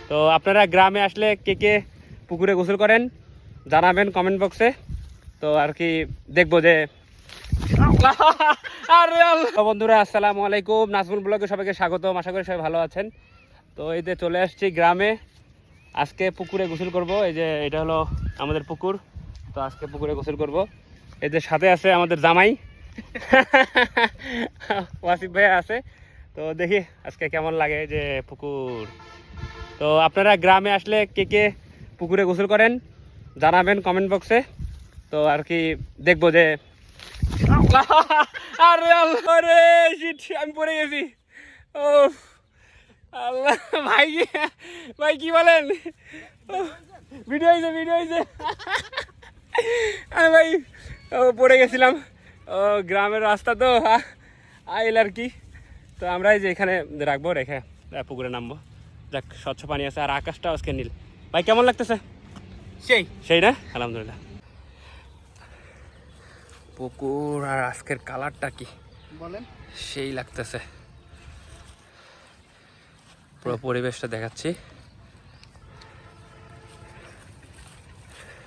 তো আপনারা গ্রামে আসলে কে কে পুকুরে গোসল করেন জানাবেন কমেন্ট বক্সে। তো আর কি দেখবো যে বন্ধুরা আসসালামু আলাইকুম, নাজমুল ব্লগে সবাইকে স্বাগতম। আশা করি সবাই ভালো আছেন। তো এই যে চলে আসছি গ্রামে, আজকে পুকুরে গোসল করব। এই যে এটা হলো আমাদের পুকুর, তো আজকে পুকুরে গোসল করব। এই যে সাথে আছে আমাদের জামাই ওয়াসিফ ভাইয়া আছে। তো দেখি আজকে কেমন লাগে যে পুকুর। তো আপনারা গ্রামে আসলে কে কে পুকুরে গোসল করেন জানাবেন কমেন্ট বক্সে। তো আর কি দেখবো যে আরে আল্লাহ রে শিট, আমি পড়ে গেছি। ও আল্লাহ, ভাই ভাই কি বলেন? ভিডিও হয়েছে আমি ভাই পড়ে গেছিলাম। ও গ্রামের রাস্তা তো আইল আর কি। তো আমরা এই যে এখানে রাখবো, রেখে পুকুরে নামবো। যাক, স্বচ্ছ পানি আছে আর আকাশটা আজকে নীল। ভাই কেমন লাগতেছে? সেই না, আলহামদুলিল্লাহ। পুকুর আর আজকের কালারটা কি বলেন, সেই লাগতেছে। পুরো পরিবেশটা দেখাচ্ছি।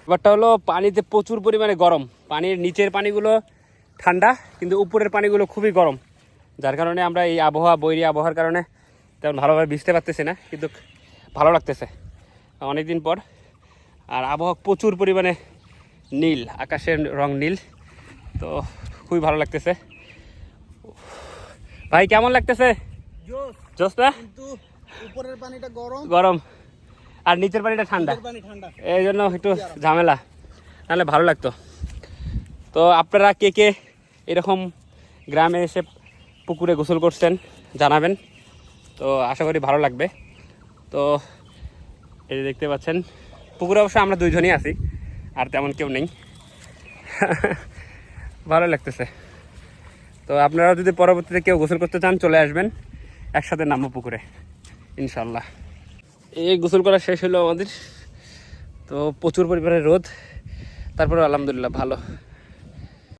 ব্যাপারটা হলো পানিতে প্রচুর পরিমাণে গরম। পানির নিচের পানিগুলো ঠান্ডা, কিন্তু উপরের পানিগুলো খুবই গরম, যার কারণে আমরা এই আবহাওয়া, বৈরী আবহাওয়ার কারণে তেমন ভালোভাবে ভিজতে পারতেছি না, কিন্তু ভালো লাগতেছে অনেক দিন পর। আর আবহাওয়া প্রচুর পরিমাণে নীল, আকাশের রং নীল, তো খুবই ভালো লাগতেছে। ভাই কেমন লাগতেছে? জোস না? উপরের পানিটা গরম আর নিচের পানিটা ঠান্ডা, এই জন্য একটু ঝামেলা, নাহলে ভালো লাগতো। তো আপনারা কে কে এরকম গ্রামে এসে পুকুরে গোসল করছেন জানাবেন। তো আশা করি ভালো লাগবে। তো এই যে দেখতে পাচ্ছেন পুকুরে অবশ্য আমরা দুইজনই আছি, আর তেমন কেউ নেই। ভালো লাগতেছে। তো আপনারা যদি পরবর্তীতে কেউ গোসল করতে চান চলে আসবেন, একসাথে নামবো পুকুরে ইনশাল্লাহ। এই গোসল করা শেষ হলো আমাদের। তো প্রচুর পরিমাণে রোদ, তারপরে আলহামদুলিল্লাহ ভালো।